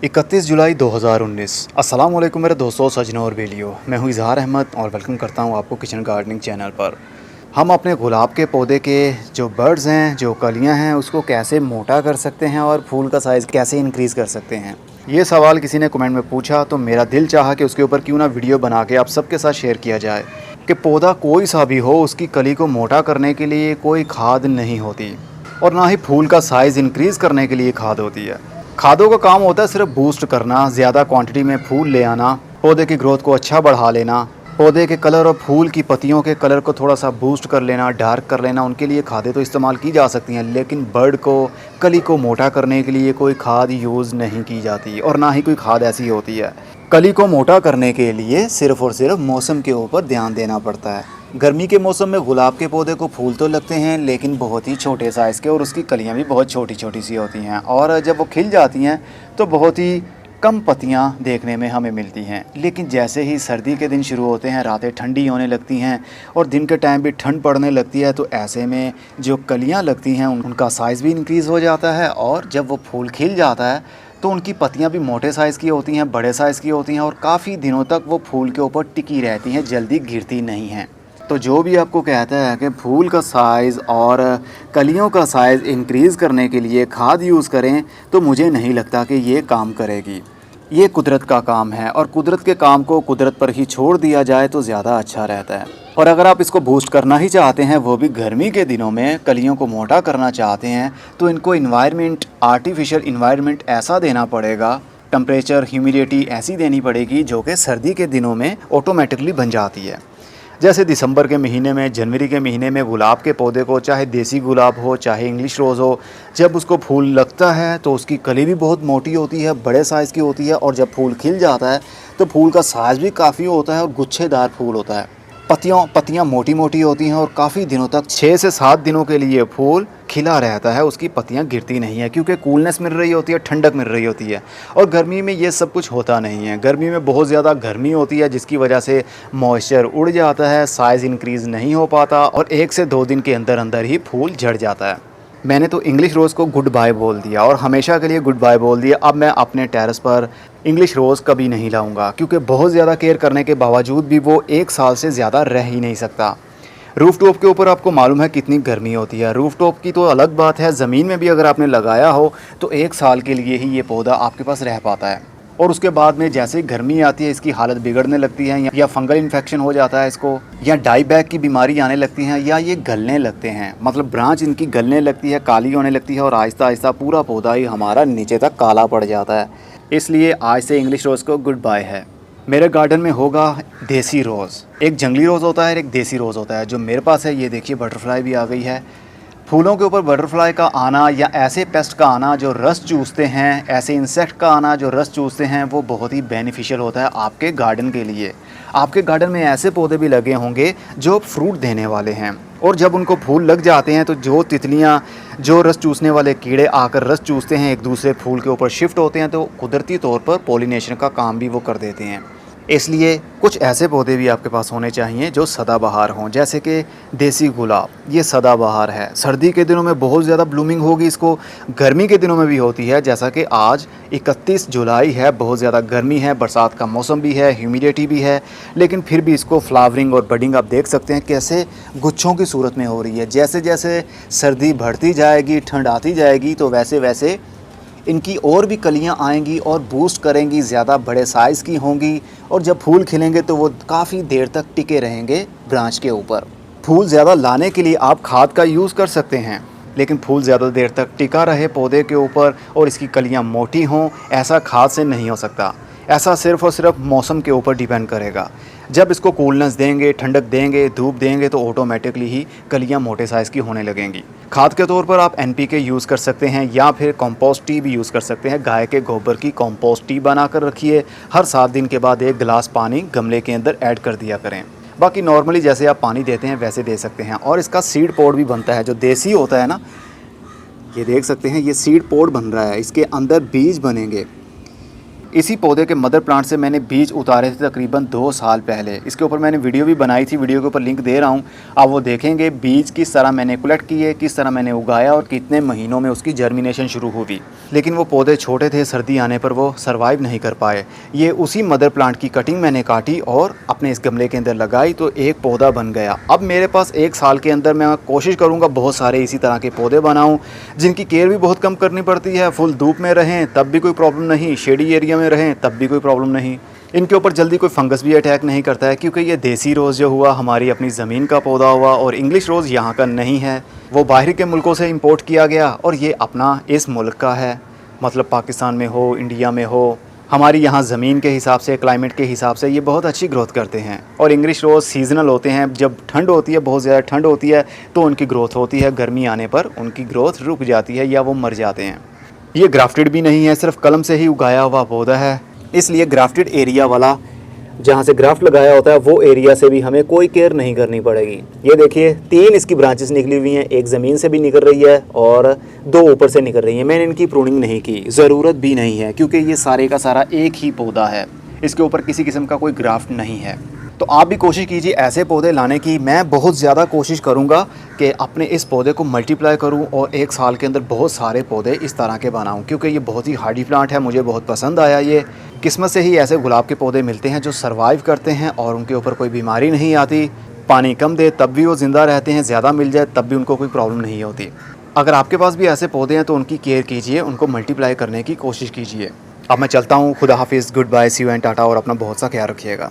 31 जुलाई 2019। अस्सलाम वालेकुम मेरे दोस्तों, सजनों और बेलियों। मैं हूं इज़हार अहमद और वेलकम करता हूं आपको किचन गार्डनिंग चैनल पर। हम अपने गुलाब के पौधे के जो बर्ड्स हैं, जो कलियां हैं, उसको कैसे मोटा कर सकते हैं और फूल का साइज़ कैसे इंक्रीज़ कर सकते हैं, ये सवाल किसी ने कमेंट में पूछा तो मेरा दिल चाहा कि उसके ऊपर क्यों ना वीडियो बना के आप सबके साथ शेयर किया जाए कि पौधा कोई सा भी हो, उसकी कली को मोटा करने के लिए कोई खाद नहीं होती और ना ही फूल का साइज़ इंक्रीज़ करने के लिए खाद होती है। खादों का काम होता है सिर्फ बूस्ट करना, ज़्यादा क्वांटिटी में फूल ले आना, पौधे की ग्रोथ को अच्छा बढ़ा लेना, पौधे के कलर और फूल की पत्तियों के कलर को थोड़ा सा बूस्ट कर लेना, डार्क कर लेना। उनके लिए खादें तो इस्तेमाल की जा सकती हैं, लेकिन बर्ड को, कली को मोटा करने के लिए कोई खाद यूज़ नहीं की जाती और ना ही कोई खाद ऐसी होती है। कली को मोटा करने के लिए सिर्फ़ और सिर्फ मौसम के ऊपर ध्यान देना पड़ता है। गर्मी के मौसम में गुलाब के पौधे को फूल तो लगते हैं, लेकिन बहुत ही छोटे साइज़ के, और उसकी कलियां भी बहुत छोटी छोटी सी होती हैं और जब वो खिल जाती हैं तो बहुत ही कम पत्तियां देखने में हमें मिलती हैं। लेकिन जैसे ही सर्दी के दिन शुरू होते हैं, रातें ठंडी होने लगती हैं और दिन के टाइम भी ठंड पड़ने लगती है, तो ऐसे में जो कलियां लगती हैं उनका साइज़ भी इंक्रीज़ हो जाता है और जब वो फूल खिल जाता है तो उनकी पत्तियां भी मोटे साइज़ की होती हैं, बड़े साइज़ की होती हैं और काफ़ी दिनों तक वो फूल के ऊपर टिकी रहती हैं, जल्दी गिरती नहीं हैं। तो जो भी आपको कहता है कि फूल का साइज़ और कलियों का साइज़ इंक्रीज़ करने के लिए खाद यूज़ करें, तो मुझे नहीं लगता कि ये काम करेगी। ये कुदरत का काम है और कुदरत के काम को कुदरत पर ही छोड़ दिया जाए तो ज़्यादा अच्छा रहता है। और अगर आप इसको बूस्ट करना ही चाहते हैं, वो भी गर्मी के दिनों में, कलियों को मोटा करना चाहते हैं, तो इनको इन्वायरमेंट, आर्टिफिशियल इन्वायरमेंट ऐसा देना पड़ेगा, टेम्परेचर, ह्यूमिडिटी ऐसी देनी पड़ेगी जो कि सर्दी के दिनों में ऑटोमेटिकली बन जाती है। जैसे दिसंबर के महीने में, जनवरी के महीने में गुलाब के पौधे को, चाहे देसी गुलाब हो चाहे इंग्लिश रोज़ हो, जब उसको फूल लगता है तो उसकी कली भी बहुत मोटी होती है, बड़े साइज़ की होती है और जब फूल खिल जाता है तो फूल का साइज़ भी काफ़ी होता है और गुच्छेदार फूल होता है। पत्तियाँ मोटी मोटी होती हैं और काफ़ी दिनों तक, 6 से 7 दिनों के लिए फूल खिला रहता है, उसकी पत्तियां गिरती नहीं है क्योंकि कूलनेस मिल रही होती है, ठंडक मिल रही होती है। और गर्मी में ये सब कुछ होता नहीं है। गर्मी में बहुत ज़्यादा गर्मी होती है जिसकी वजह से मॉइस्चर उड़ जाता है, साइज़ इंक्रीज़ नहीं हो पाता और 1 से 2 दिन के अंदर अंदर ही फूल झड़ जाता है। मैंने तो इंग्लिश रोज़ को गुड बाय बोल दिया और हमेशा के लिए गुड बाय बोल दिया। अब मैं अपने टेरेस पर इंग्लिश रोज़ कभी नहीं लाऊंगा क्योंकि बहुत ज़्यादा केयर करने के बावजूद भी वो 1 साल से ज़्यादा रह ही नहीं सकता। रूफ़ टॉप के ऊपर आपको मालूम है कितनी गर्मी होती है। रूफ़ टॉप की तो अलग बात है, ज़मीन में भी अगर आपने लगाया हो तो 1 साल के लिए ही ये पौधा आपके पास रह पाता है और उसके बाद में जैसे ही गर्मी आती है इसकी हालत बिगड़ने लगती है, या फंगल इन्फेक्शन हो जाता है इसको, या डाई बैक की बीमारी आने लगती हैं, या ये गलने लगते हैं, मतलब ब्रांच इनकी गलने लगती है, काली होने लगती है और आहिस्ता आहिस्ता पूरा पौधा ही हमारा नीचे तक काला पड़ जाता है। इसलिए आज से इंग्लिश रोज़ को गुड बाय है। मेरे गार्डन में होगा देसी रोज़। एक जंगली रोज़ होता है, एक देसी रोज़ होता है। जो मेरे पास है, ये देखिए बटरफ्लाई भी आ गई है। फूलों के ऊपर बटरफ्लाई का आना या ऐसे पेस्ट का आना जो रस चूसते हैं, ऐसे इंसेक्ट का आना जो रस चूसते हैं, वो बहुत ही बेनिफिशियल होता है आपके गार्डन के लिए। आपके गार्डन में ऐसे पौधे भी लगे होंगे जो फ्रूट देने वाले हैं और जब उनको फूल लग जाते हैं तो जो तितलियां, जो रस चूसने वाले कीड़े आकर रस चूसते हैं, एक दूसरे फूल के ऊपर शिफ्ट होते हैं तो कुदरती तौर पर पॉलिनेशन का काम भी वो कर देते हैं। इसलिए कुछ ऐसे पौधे भी आपके पास होने चाहिए जो सदाबहार हों, जैसे कि देसी गुलाब। ये सदाबहार है, सर्दी के दिनों में बहुत ज़्यादा ब्लूमिंग होगी इसको, गर्मी के दिनों में भी होती है। जैसा कि आज 31 जुलाई है, बहुत ज़्यादा गर्मी है, बरसात का मौसम भी है, ह्यूमिडिटी भी है, लेकिन फिर भी इसको फ्लावरिंग और बडिंग आप देख सकते हैं कैसे गुच्छों की सूरत में हो रही है। जैसे जैसे सर्दी बढ़ती जाएगी, ठंड आती जाएगी, तो वैसे वैसे इनकी और भी कलियां आएंगी और बूस्ट करेंगी, ज़्यादा बड़े साइज़ की होंगी और जब फूल खिलेंगे तो वो काफ़ी देर तक टिके रहेंगे ब्रांच के ऊपर। फूल ज़्यादा लाने के लिए आप खाद का यूज़ कर सकते हैं, लेकिन फूल ज़्यादा देर तक टिका रहे पौधे के ऊपर और इसकी कलियां मोटी हों, ऐसा खाद से नहीं हो सकता। ऐसा सिर्फ़ और सिर्फ मौसम के ऊपर डिपेंड करेगा। जब इसको कूलनेस देंगे, ठंडक देंगे, धूप देंगे तो ऑटोमेटिकली ही कलियां मोटे साइज़ की होने लगेंगी। खाद के तौर पर आप NPK यूज़ कर सकते हैं या फिर कंपोस्ट टी भी यूज़ कर सकते हैं। गाय के गोबर की कंपोस्ट टी बना कर रखिए, हर 7 दिन के बाद 1 गिलास पानी गमले के अंदर ऐड कर दिया करें। बाकी नॉर्मली जैसे आप पानी देते हैं वैसे दे सकते हैं। और इसका सीड पॉड भी बनता है जो देसी होता है ना, ये देख सकते हैं, ये सीड पॉड बन रहा है, इसके अंदर बीज बनेंगे। इसी पौधे के मदर प्लांट से मैंने बीज उतारे थे तकरीबन 2 साल पहले। इसके ऊपर मैंने वीडियो भी बनाई थी, वीडियो के ऊपर लिंक दे रहा हूँ, आप वो देखेंगे बीज किस तरह मैंने कलेक्ट किए, किस तरह मैंने उगाया और कितने महीनों में उसकी जर्मिनेशन शुरू हुई। लेकिन वो पौधे छोटे थे, सर्दी आने पर वो सर्वाइव नहीं कर पाए। ये उसी मदर प्लांट की कटिंग मैंने काटी और अपने इस गमले के अंदर लगाई तो एक पौधा बन गया। अब मेरे पास 1 साल के अंदर मैं कोशिश करूँगा बहुत सारे इसी तरह के पौधे बनाऊँ, जिनकी केयर भी बहुत कम करनी पड़ती है। फुल धूप में रहें तब भी कोई प्रॉब्लम नहीं, शेडी एरिया में रहें तब भी कोई प्रॉब्लम नहीं। इनके ऊपर जल्दी कोई फंगस भी अटैक नहीं करता है, क्योंकि ये देसी रोज़ जो हुआ हमारी अपनी ज़मीन का पौधा हुआ और इंग्लिश रोज़ यहाँ का नहीं है, वो बाहर के मुल्कों से इंपोर्ट किया गया और ये अपना इस मुल्क का है। मतलब पाकिस्तान में हो, इंडिया में हो, हमारी यहाँ ज़मीन के हिसाब से, क्लाइमेट के हिसाब से ये बहुत अच्छी ग्रोथ करते हैं। और इंग्लिश रोज़ सीज़नल होते हैं, जब ठंड होती है, बहुत ज़्यादा ठंड होती है तो उनकी ग्रोथ होती है, गर्मी आने पर उनकी ग्रोथ रुक जाती है या वो मर जाते हैं। ये ग्राफ्टेड भी नहीं है, सिर्फ कलम से ही उगाया हुआ पौधा है, इसलिए ग्राफ्टेड एरिया वाला जहाँ से ग्राफ्ट लगाया होता है वो एरिया से भी हमें कोई केयर नहीं करनी पड़ेगी। ये देखिए 3 इसकी ब्रांचेस निकली हुई हैं, एक ज़मीन से भी निकल रही है और 2 ऊपर से निकल रही हैं। मैंने इनकी प्रूनिंग नहीं की, ज़रूरत भी नहीं है, क्योंकि ये सारे का सारा एक ही पौधा है, इसके ऊपर किसी किस्म का कोई ग्राफ्ट नहीं है। तो आप भी कोशिश कीजिए ऐसे पौधे लाने की। मैं बहुत ज़्यादा कोशिश करूँगा कि अपने इस पौधे को मल्टीप्लाई करूँ और 1 साल के अंदर बहुत सारे पौधे इस तरह के बनाऊँ, क्योंकि ये बहुत ही हार्डी प्लांट है, मुझे बहुत पसंद आया। ये किस्मत से ही ऐसे गुलाब के पौधे मिलते हैं जो सर्वाइव करते हैं और उनके ऊपर कोई बीमारी नहीं आती। पानी कम दे तब भी वो ज़िंदा रहते हैं, ज़्यादा मिल जाए तब भी उनको कोई प्रॉब्लम नहीं होती। अगर आपके पास भी ऐसे पौधे हैं तो उनकी केयर कीजिए, उनको मल्टीप्लाई करने की कोशिश कीजिए। अब मैं चलता हूँ, खुदा हाफिज़, good bye, see you and tata, और अपना बहुत सा ख्याल रखिएगा।